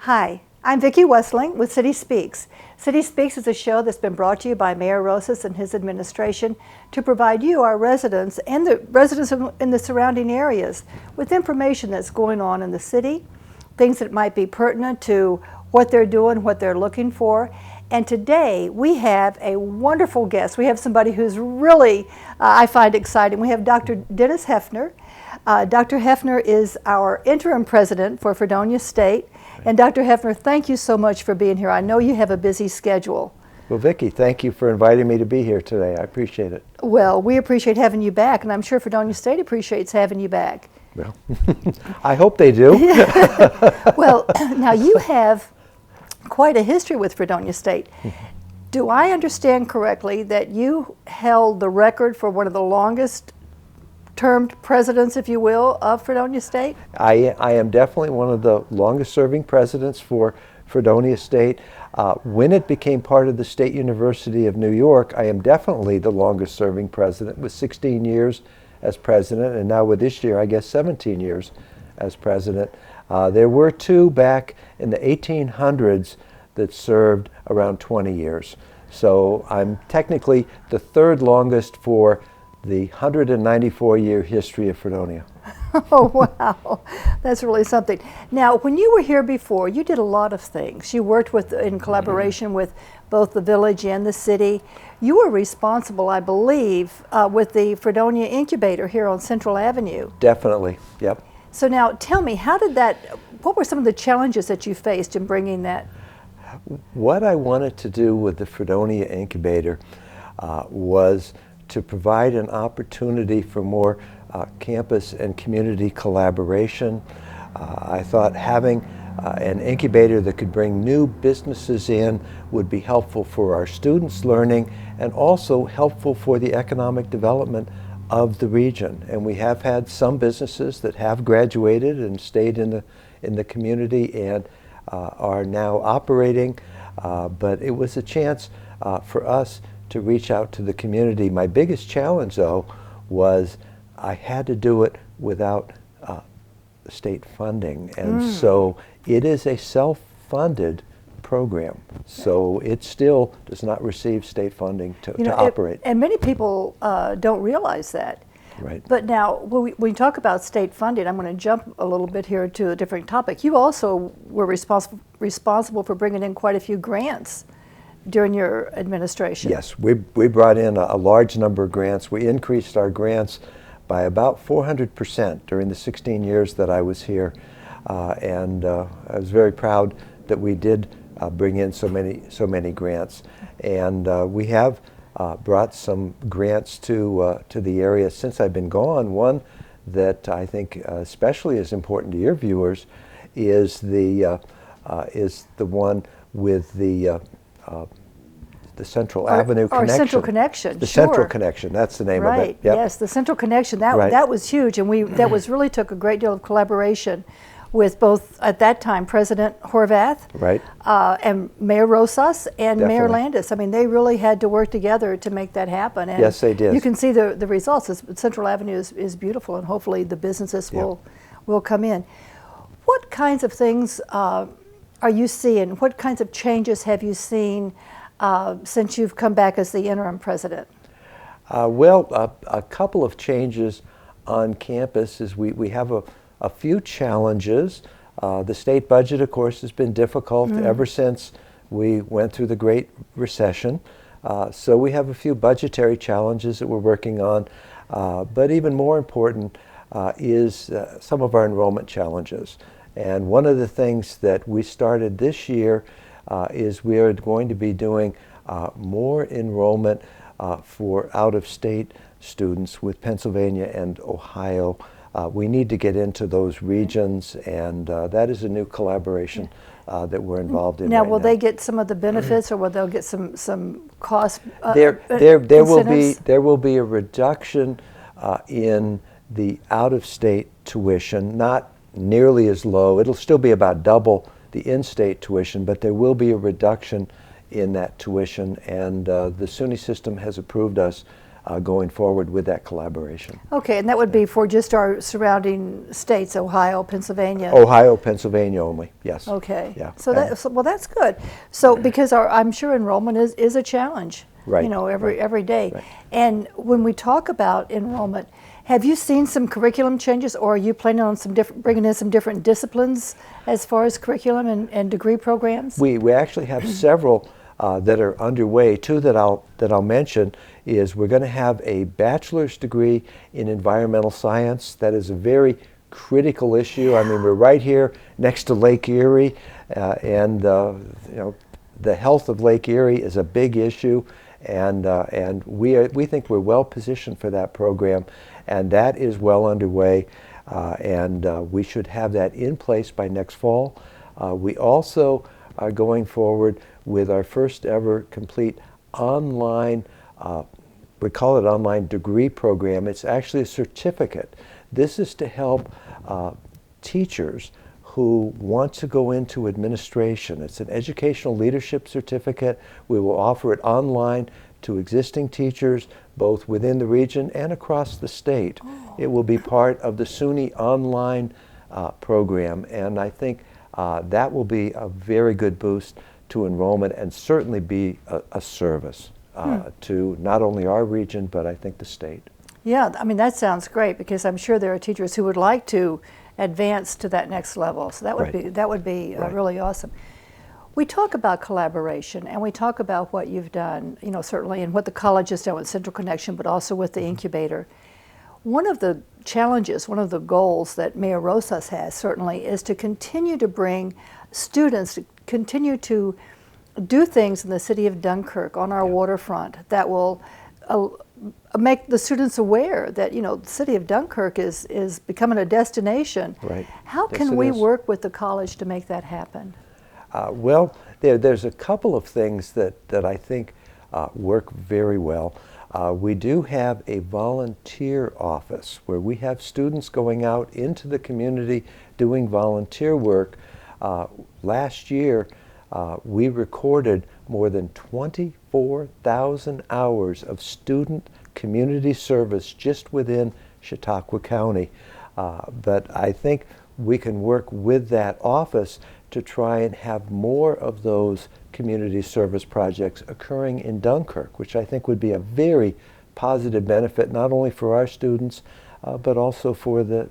Hi, I'm Vicki Westling with City Speaks. City Speaks is a show that's been brought to you by Mayor Rosas and his administration to provide you, our residents, and the residents in the surrounding areas with information that's going on in the city, things that might be pertinent to what they're doing, what they're looking for. And today we have a wonderful guest. We have somebody who's really, I find exciting. We have Dr. Dennis Hefner. Dr. Hefner is our interim president for Fredonia State. And Dr. Hefner, thank you so much for being here. I know you have a busy schedule. Well, Vicki, thank you for inviting me to be here today. I appreciate it. Well, we appreciate having you back, and I'm sure Fredonia State appreciates having you back. Well, I hope they do. Well, now you have quite a history with Fredonia State. Do I understand correctly that you held the record for one of the longest termed presidents, if you will, of Fredonia State? I am definitely one of the longest serving presidents for Fredonia State. When it became part of the State University of New York, I am definitely the longest serving president with 16 years as president, and now with this year, I guess 17 years as president. There were two back in the 1800s that served around 20 years. So I'm technically the third longest for the 194-year history of Fredonia. Oh, wow. That's really something. Now, when you were here before, you did a lot of things. You worked in collaboration with both the village and the city. You were responsible, I believe, with the Fredonia Incubator here on Central Avenue. Definitely, yep. So now, tell me, what were some of the challenges that you faced in bringing that? What I wanted to do with the Fredonia Incubator was to provide an opportunity for more campus and community collaboration. I thought having an incubator that could bring new businesses in would be helpful for our students' learning and also helpful for the economic development of the region. And we have had some businesses that have graduated and stayed in the community and are now operating, but it was a chance for us to reach out to the community. My biggest challenge, though, was I had to do it without state funding, and so it is a self-funded program. So it still does not receive state funding to operate. And many people don't realize that. Right. But now, when we talk about state funding, I'm going to jump a little bit here to a different topic. You also were responsible for bringing in quite a few grants during your administration. Yes, we brought in a large number of grants. We increased our grants by about 400% during the 16 years that I was here. And I was very proud that we did bring in so many grants. And we have brought some grants to the area since I've been gone. One that I think especially is important to your viewers is the one with the Central Avenue Connection. Our Central Connection, The sure. Central Connection, that's the name of it. Right, Yep. yes, the Central Connection, that was huge, and that really took a great deal of collaboration with both, at that time, President Horvath, Right. And Mayor Rosas and Mayor Definitely. Landis. I mean, they really had to work together to make that happen. And Yes, they did. You can see the results. Central Avenue is beautiful, and hopefully the businesses will come in. What kinds of things are you seeing? What kinds of changes have you seen since you've come back as the interim president? Well, a couple of changes on campus is we have a few challenges. The state budget, of course, has been difficult ever since we went through the Great Recession. So we have a few budgetary challenges that we're working on. But even more important is some of our enrollment challenges. And one of the things that we started this year is we are going to be doing more enrollment for out-of-state students with Pennsylvania and Ohio. We need to get into those regions, and that is a new collaboration that we're involved in. Now, right will now. they get some of the benefits, or will they get some cost? There will be a reduction in the out-of-state tuition, not nearly as low. It'll still be about double the in-state tuition, but there will be a reduction in that tuition, and the SUNY system has approved us going forward with that collaboration. Okay, and that would be for just our surrounding states, Ohio, Pennsylvania. Ohio, Pennsylvania only, yes. Okay. Yeah. So well, that's good. So because I'm sure enrollment is a challenge. Right. You know, every day. Right. And when we talk about enrollment, have you seen some curriculum changes, or are you planning on bringing in some different disciplines as far as curriculum and degree programs? We actually have several that are underway. Two that I'll mention is we're going to have a bachelor's degree in environmental science. That is a very critical issue. I mean, we're right here next to Lake Erie, and you know, the health of Lake Erie is a big issue, and we think we're well positioned for that program, and that is well underway, and we should have that in place by next fall. We also are going forward with our first ever complete online, we call it online degree program. It's actually a certificate. This is to help teachers who want to go into administration. It's an educational leadership certificate. We will offer it online to existing teachers, both within the region and across the state. Oh. It will be part of the SUNY online program, and I think that will be a very good boost to enrollment and certainly be a service to not only our region, but I think the state. Yeah, I mean, that sounds great, because I'm sure there are teachers who would like to advance to that next level. So that would be Right. really awesome. We talk about collaboration, and we talk about what you've done, you know, certainly, and what the college has done with Central Connection, but also with the incubator. One of the challenges, one of the goals that Mayor Rosas has certainly is to continue to bring students, to continue to do things in the city of Dunkirk on our waterfront that will make the students aware that, you know, the city of Dunkirk is becoming a destination. Right. How Yes, can it we is. work with the college to make that happen? Well, there's a couple of things that I think work very well. We do have a volunteer office where we have students going out into the community doing volunteer work. Last year, we recorded more than 24,000 hours of student community service just within Chautauqua County. But I think we can work with that office to try and have more of those community service projects occurring in Dunkirk, which I think would be a very positive benefit not only for our students, but also for the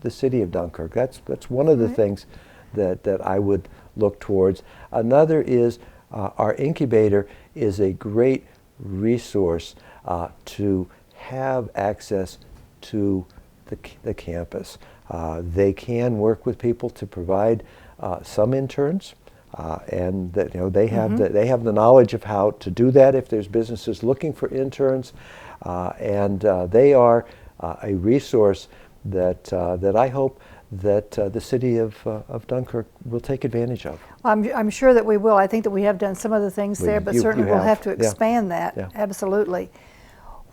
city of Dunkirk. That's one of the things that I would look towards. Another is our incubator is a great resource to have access to the campus. They can work with people to provide some interns, and that, you know, they have the knowledge of how to do that if there's businesses looking for interns, and they are a resource that I hope that the city of Dunkirk will take advantage of. I'm sure that we will. I think that we have done some of the things there, but certainly we'll have to expand that. Yeah. Absolutely.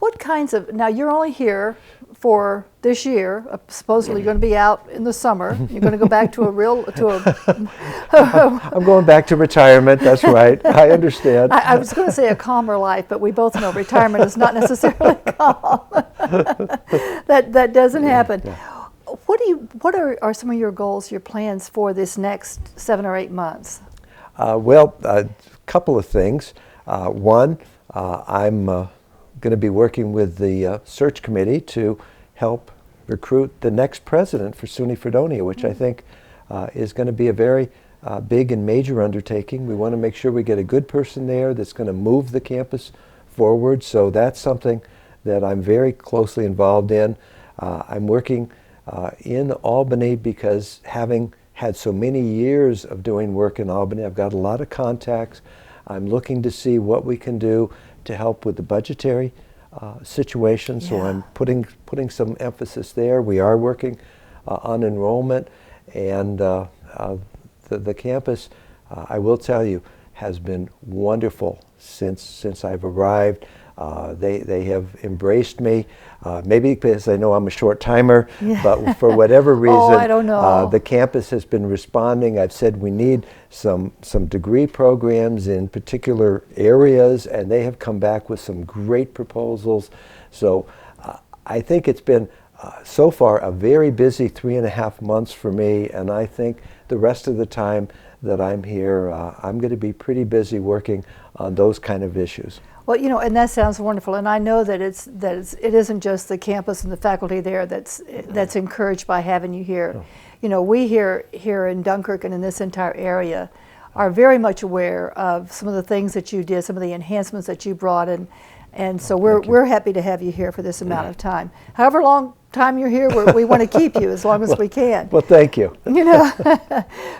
What kinds of, now you're only here for this year, supposedly you're going to be out in the summer, you're going to go back to I'm going back to retirement, that's right, I understand. I was going to say a calmer life, but we both know retirement is not necessarily calm. That doesn't happen. Yeah. What are some of your goals, your plans for this next 7 or 8 months? Well, a couple of things. One, I'm going to be working with the search committee to help recruit the next president for SUNY Fredonia, which I think is going to be a very big and major undertaking. We want to make sure we get a good person there that's going to move the campus forward, so that's something that I'm very closely involved in. I'm working in Albany because, having had so many years of doing work in Albany, I've got a lot of contacts. I'm looking to see what we can do to help with the budgetary situation, so I'm putting some emphasis there. We are working on enrollment, and the campus, I will tell you, has been wonderful since I've arrived. They have embraced me, maybe because they know I'm a short timer, Yeah. but for whatever reason, I don't know. the campus has been responding. I've said we need some degree programs in particular areas, and they have come back with some great proposals. So I think it's been so far a very busy 3.5 months for me, and I think the rest of the time that I'm here, I'm going to be pretty busy working on those kind of issues. Well, you know, and that sounds wonderful, and I know that it isn't just the campus and the faculty there that's encouraged by having you here. Oh. You know, we here in Dunkirk and in this entire area are very much aware of some of the things that you did, some of the enhancements that you brought, and so we're happy to have you here for this amount of time. However long time you're here, we want to keep you as long as we can. Well, thank you. You know,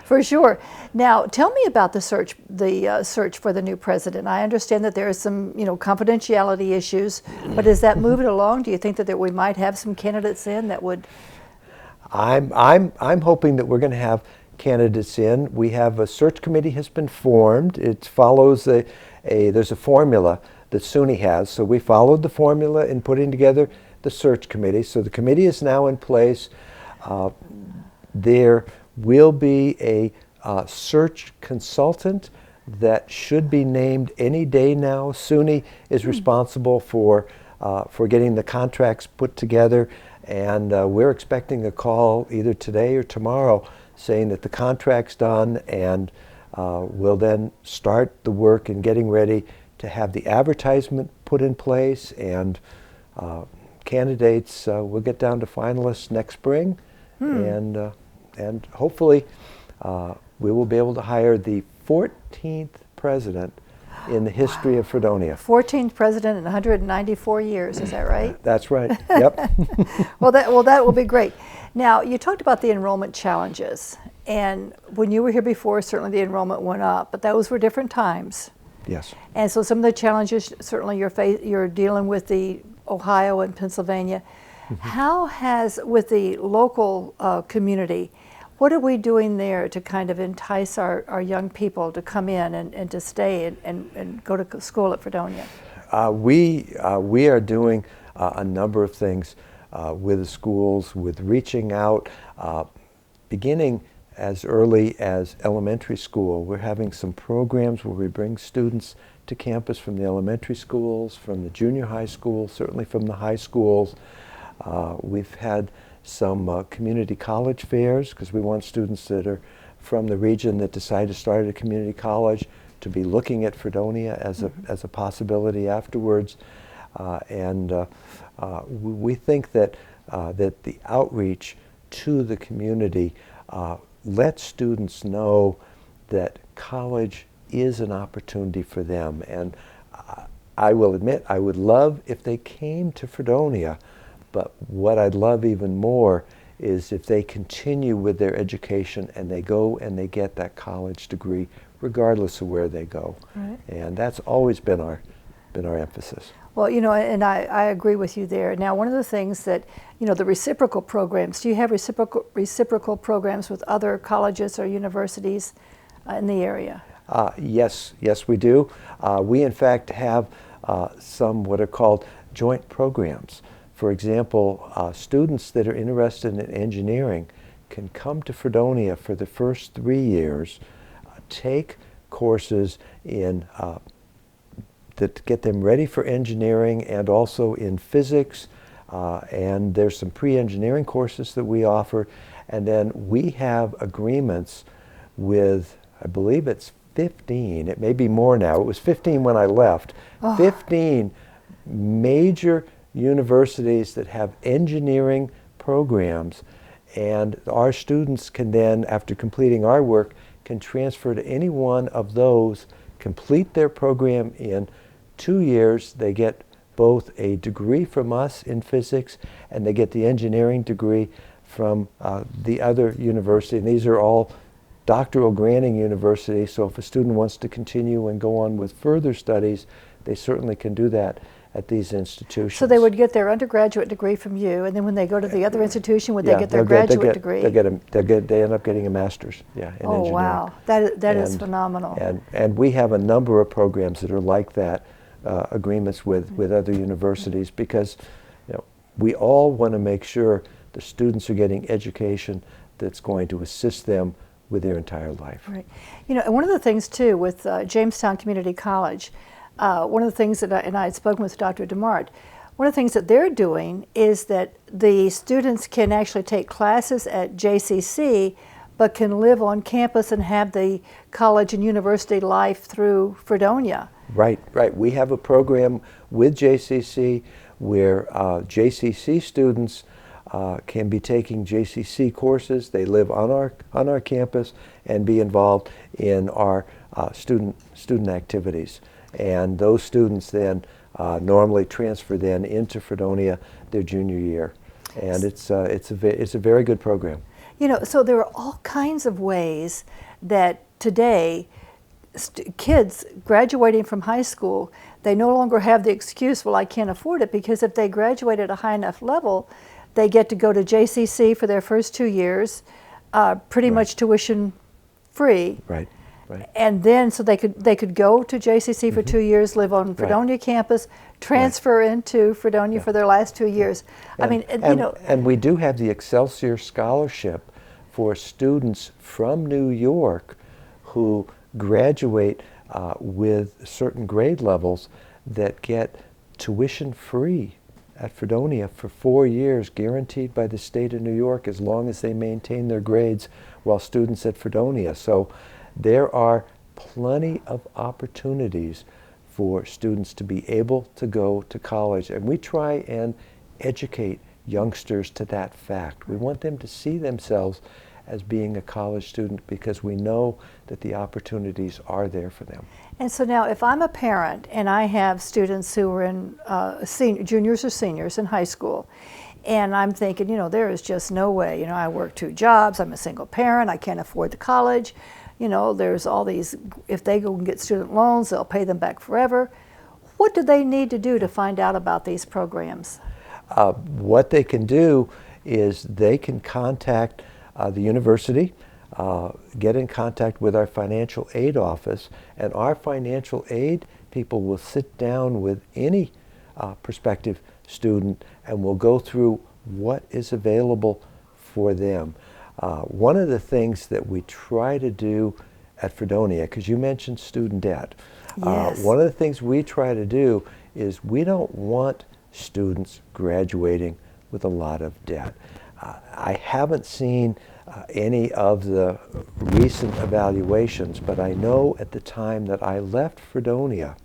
for sure. Now, tell me about the search for the new president. I understand that there are some, you know, confidentiality issues, but is that moving along? Do you think that we might have some candidates in that would? I'm hoping that we're going to have candidates in. We have a search committee has been formed. It follows there's a formula that SUNY has, so we followed the formula in putting together the search committee. So the committee is now in place. There will be a search consultant that should be named any day now. SUNY is responsible for getting the contracts put together, and we're expecting a call either today or tomorrow saying that the contract's done, and we'll then start the work in getting ready to have the advertisement put in place, and candidates will get down to finalists next spring, and hopefully we will be able to hire the 14th president in the history of Fredonia. 14th president in 194 years, is that right? That's right. Yep. Well, that will be great. Now, you talked about the enrollment challenges, and when you were here before, certainly the enrollment went up, but those were different times. Yes. And so some of the challenges, certainly you're dealing with the Ohio and Pennsylvania. How has, with the local community, what are we doing there to kind of entice our young people to come in and to stay and go to school at Fredonia? We are doing a number of things with the schools, with reaching out, beginning as early as elementary school. We're having some programs where we bring students to campus from the elementary schools, from the junior high schools, certainly from the high schools. We've had some community college fairs because we want students that are from the region that decide to start at a community college to be looking at Fredonia as a possibility afterwards. We think that the outreach to the community let students know that college is an opportunity for them. And I will admit, I would love if they came to Fredonia, but what I'd love even more is if they continue with their education and they go and they get that college degree regardless of where they go. Right. And that's always been our emphasis. Well, you know, and I agree with you there. Now, one of the things that, you know, the reciprocal programs, do you have reciprocal programs with other colleges or universities in the area? Yes, we do. We in fact have some what are called joint programs. For example, students that are interested in engineering can come to Fredonia for the first 3 years, take courses in that get them ready for engineering and also in physics, and there's some pre-engineering courses that we offer, and then we have agreements with, I believe it's 15, it may be more now, it was 15 when I left, 15 major universities that have engineering programs, and our students can then, after completing our work, can transfer to any one of those, complete their program in 2 years. They get both a degree from us in physics and they get the engineering degree from the other university. And these are all doctoral granting universities, so if a student wants to continue and go on with further studies, they certainly can do that at these institutions. So they would get their undergraduate degree from you, and then when they go to the other institution, would they get their graduate degree? They end up getting a master's, in oh, engineering. Wow, that is phenomenal. And we have a number of programs that are like that agreements with other universities, because we all want to make sure the students are getting education that's going to assist them with their entire life. Right. And one of the things too with Jamestown Community College, one of the things that I had spoken with Dr. DeMart, one of the things that they're doing is that the students can actually take classes at JCC, but can live on campus and have the college and university life through Fredonia. Right. We have a program with JCC where JCC students can be taking JCC courses. They live on our campus and be involved in our student activities. And those students then normally transfer then into Fredonia their junior year, and it's a very good program. So there are all kinds of ways that today kids graduating from high school, they no longer have the excuse, well, I can't afford it, because if they graduate at a high enough level, they get to go to JCC for their first 2 years, pretty much tuition free. Right. And then so they could go to JCC for 2 years, live on Fredonia campus, transfer into Fredonia for their last 2 years. And we do have the Excelsior Scholarship for students from New York who graduate with certain grade levels that get tuition free at Fredonia for 4 years, guaranteed by the state of New York, as long as they maintain their grades while students at Fredonia. So there are plenty of opportunities for students to be able to go to college, and we try and educate youngsters to that fact. We want them to see themselves as being a college student, because we know that the opportunities are there for them. And so now if I'm a parent and I have students who are in juniors or seniors in high school, and I'm thinking, there is just no way, I work 2 jobs, I'm a single parent, I can't afford the college, there's all these, if they go and get student loans, they'll pay them back forever. What do they need to do to find out about these programs? What they can do is they can contact the university, get in contact with our financial aid office, and our financial aid people will sit down with any prospective student and will go through what is available for them. One of the things that we try to do at Fredonia, because you mentioned student debt, yes. One of the things we try to do is we don't want students graduating with a lot of debt. I haven't seen any of the recent evaluations, but I know at the time that I left Fredonia,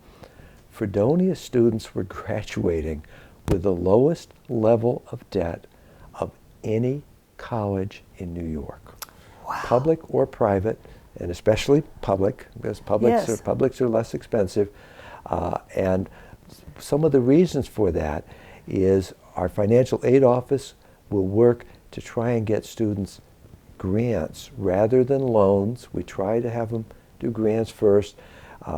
Fredonia students were graduating with the lowest level of debt of any college in New York. Wow. Public or private, and especially public, because publics are less expensive. And some of the reasons for that is our financial aid office will work to try and get students grants rather than loans. We try to have them do grants first.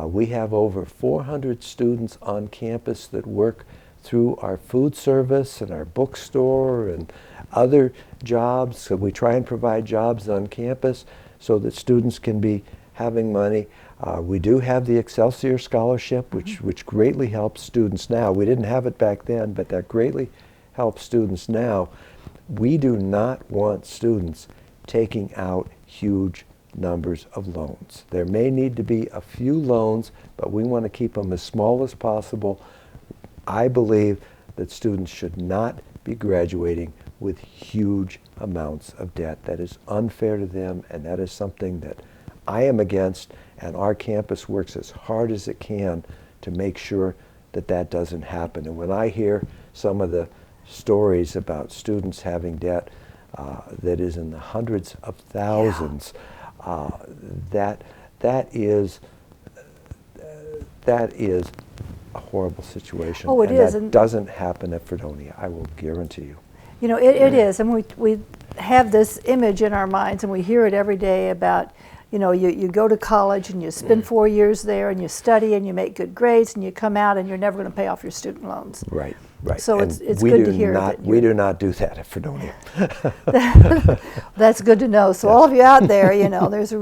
We have over 400 students on campus that work through our food service and our bookstore and other jobs. So we try and provide jobs on campus so that students can be having money. We do have the Excelsior Scholarship, which greatly helps students now. We didn't have it back then, but that greatly helps students now. We do not want students taking out huge numbers of loans. There may need to be a few loans, but we want to keep them as small as possible. I believe that students should not be graduating with huge amounts of debt. That is unfair to them, and that is something that I am against, and our campus works as hard as it can to make sure that that doesn't happen. And when I hear some of the stories about students having debt that is in the hundreds of thousands, that is a horrible situation. Oh, it is. That doesn't happen at Fredonia, I will guarantee you. It is, and we have this image in our minds, and we hear it every day about, you go to college and you spend 4 years there and you study and you make good grades and you come out and you're never going to pay off your student loans. Right. So and it's good to hear that we do not do that at Fredonia. That's good to know. So all of you out there, there's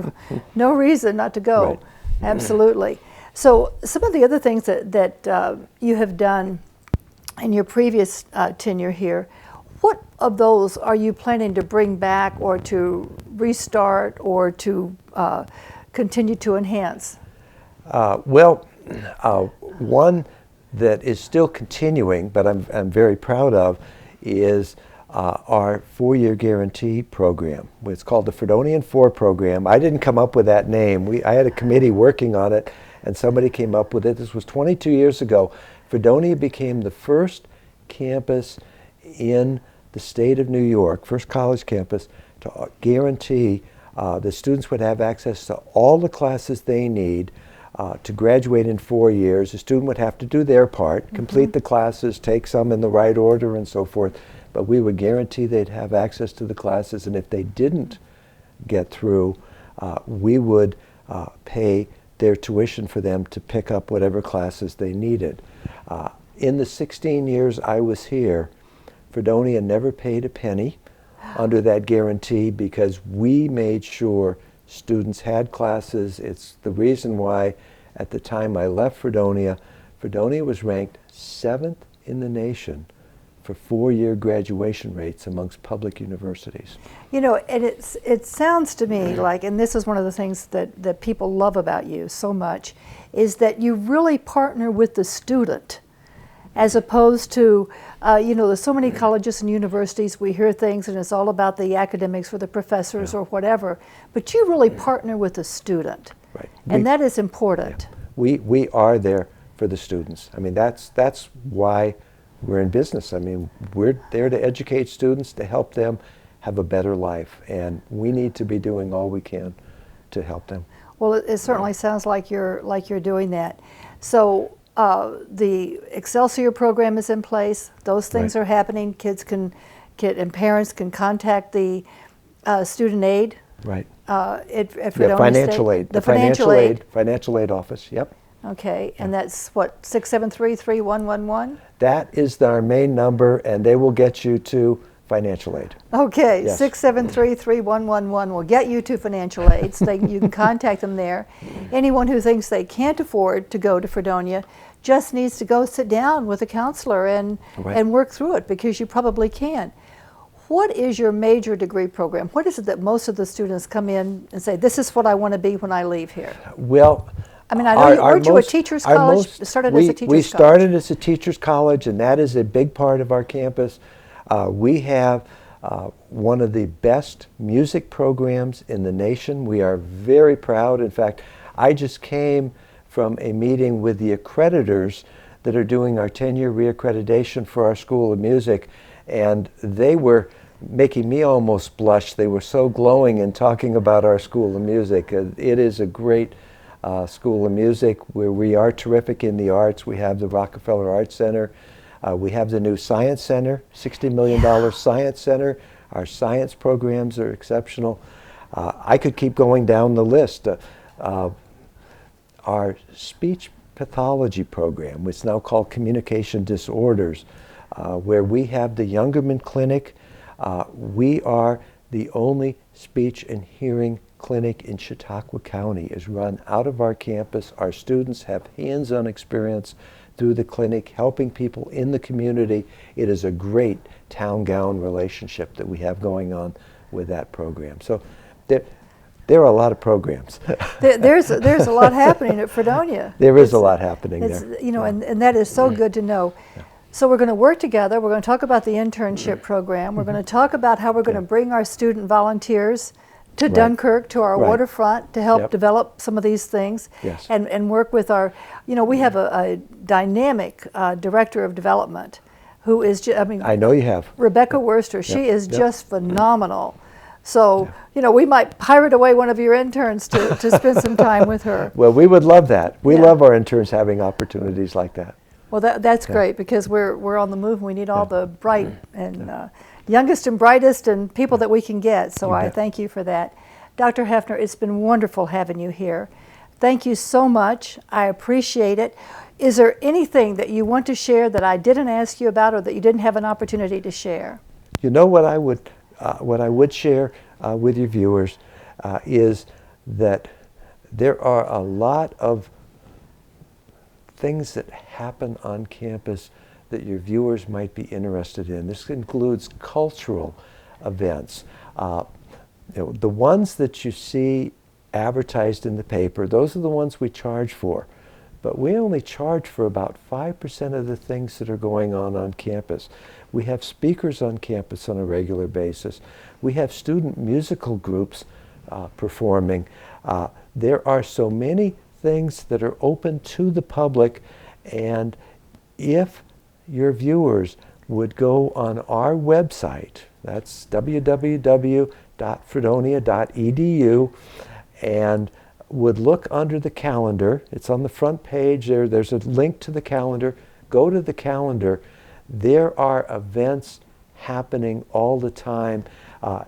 no reason not to go. Right. Absolutely. So some of the other things that you have done in your previous tenure here, what of those are you planning to bring back or to restart or to continue to enhance? One that is still continuing, but I'm very proud of, is our 4-year guarantee program. It's called the Fredonia 4 program. I didn't come up with that name. I had a committee working on it, and somebody came up with it. This was 22 years ago. Fredonia became the first campus in the state of New York, first college campus, to guarantee that students would have access to all the classes they need to graduate in 4 years. The student would have to do their part, complete the classes, take some in the right order and so forth, but we would guarantee they'd have access to the classes, and if they didn't get through, we would pay their tuition for them to pick up whatever classes they needed. In the 16 years I was here, Fredonia never paid a penny under that guarantee because we made sure students had classes. It's the reason why at the time I left Fredonia, Fredonia was ranked 7th in the nation for 4-year graduation rates amongst public universities. You know, and it sounds to me like, and this is one of the things that people love about you so much, is that you really partner with the student as opposed to, you know, there's so many colleges and universities, we hear things and it's all about the academics or the professors or whatever, but you really partner with the student. Right. And that is important. Yeah. We are there for the students. I mean, that's why we're in business. I mean, we're there to educate students, to help them have a better life, and we need to be doing all we can to help them. Well, it certainly sounds like you're doing that. So the Excelsior program is in place. Those things are happening. Kids and parents can contact the student aid. Right. At Fredonia financial State. aid. The financial aid office. Yep. Okay, and that's what, 673-3111? That is our main number, and they will get you to financial aid. Okay, Yes. 673-3111 will get you to financial aid, so you can contact them there. Anyone who thinks they can't afford to go to Fredonia just needs to go sit down with a counselor and work through it, because you probably can. What is your major degree program? What is it that most of the students come in and say, this is what I want to be when I leave here? Well, I mean, I know weren't you a teacher's college? Started as a teacher's college. We started as a teacher's college, and that is a big part of our campus. We have one of the best music programs in the nation. We are very proud. In fact, I just came from a meeting with the accreditors that are doing our 10-year reaccreditation for our School of Music, and they were making me almost blush. They were so glowing in talking about our School of Music. It is a great School of Music where we are terrific in the arts. We have the Rockefeller Arts Center. We have the new Science Center, $60 million Science Center. Our science programs are exceptional. I could keep going down the list. Our speech pathology program, which is now called Communication Disorders, where we have the Youngerman Clinic. We are the only speech and hearing clinic in Chautauqua County. Is run out of our campus. Our students have hands-on experience through the clinic, helping people in the community. It is a great town-gown relationship that we have going on with that program. So there are a lot of programs. There's a lot happening at Fredonia. There is a lot happening there. You know, and that is so good to know. Yeah. So we're going to work together. We're going to talk about the internship program. We're going to talk about how we're going to bring our student volunteers to Dunkirk, to our waterfront, to help develop some of these things, and work with our, you know, we have a dynamic director of development who is, I know you have. Rebecca Worster. She is just phenomenal. So, you know, we might pirate away one of your interns to spend some time with her. Well, we would love that. We love our interns having opportunities like that. Well, that's great, because we're on the move and we need all the bright and youngest and brightest and people that we can get. So I thank you for that. Dr. Hefner, it's been wonderful having you here. Thank you so much. I appreciate it. Is there anything that you want to share that I didn't ask you about or that you didn't have an opportunity to share? You know what I would share with your viewers is that there are a lot of things that happen on campus that your viewers might be interested in. This includes cultural events. The ones that you see advertised in the paper, those are the ones we charge for. But we only charge for about 5% of the things that are going on campus. We have speakers on campus on a regular basis. We have student musical groups performing. There are so many things that are open to the public, and if your viewers would go on our website, that's www.fredonia.edu, and would look under the calendar. It's on the front page there. There's a link to the calendar. Go to the calendar. There are events happening all the time,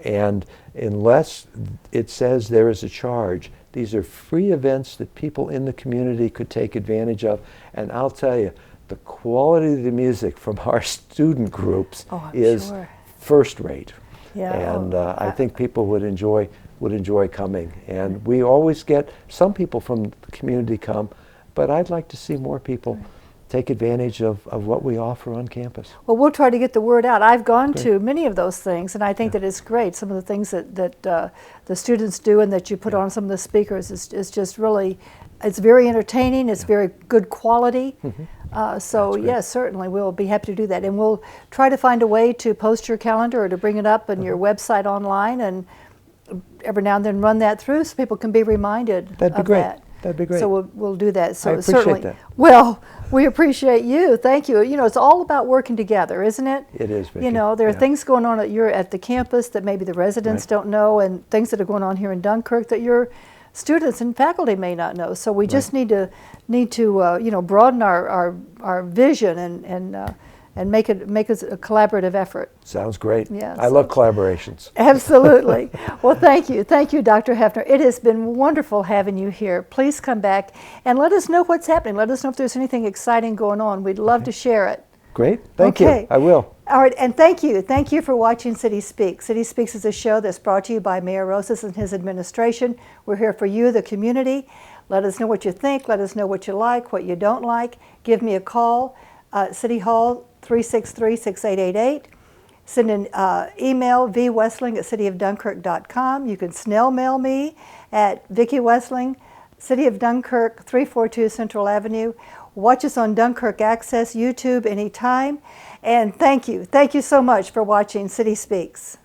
and unless it says there is a charge, these are free events that people in the community could take advantage of. And I'll tell you, the quality of the music from our student groups is first rate. Yeah. And I think people would enjoy coming. And we always get some people from the community come, but I'd like to see more people take advantage of what we offer on campus. Well, we'll try to get the word out. I've gone to many of those things, and I think that it's great. Some of the things that the students do and that you put on some of the speakers is just really, it's very entertaining, it's very good quality. So yes, certainly we'll be happy to do that. And we'll try to find a way to post your calendar or to bring it up on your website online, and every now and then run that through so people can be reminded That'd be of great. that. That'd be great. So we'll do that. So I appreciate certainly, that. well, we appreciate you. Thank you. You know, it's all about working together, isn't it? It is, Vicki. You know, there are things going on at the campus that maybe the residents don't know, and things that are going on here in Dunkirk that your students and faculty may not know. So we just need to you know, broaden our vision and make it a collaborative effort. Sounds great. Yeah, I love collaborations. Absolutely. Well, thank you. Thank you, Dr. Hefner. It has been wonderful having you here. Please come back and let us know what's happening. Let us know if there's anything exciting going on. We'd love to share it. Great. Thank you. I will. All right, and thank you. Thank you for watching City Speaks. City Speaks is a show that's brought to you by Mayor Rosas and his administration. We're here for you, the community. Let us know what you think. Let us know what you like, what you don't like. Give me a call. City Hall, 363-6888. Send an email, vwessling@cityofdunkirk.com. You can snail mail me at Vicki Wessling, City of Dunkirk, 342 Central Avenue. Watch us on Dunkirk Access, YouTube anytime. And thank you. Thank you so much for watching City Speaks.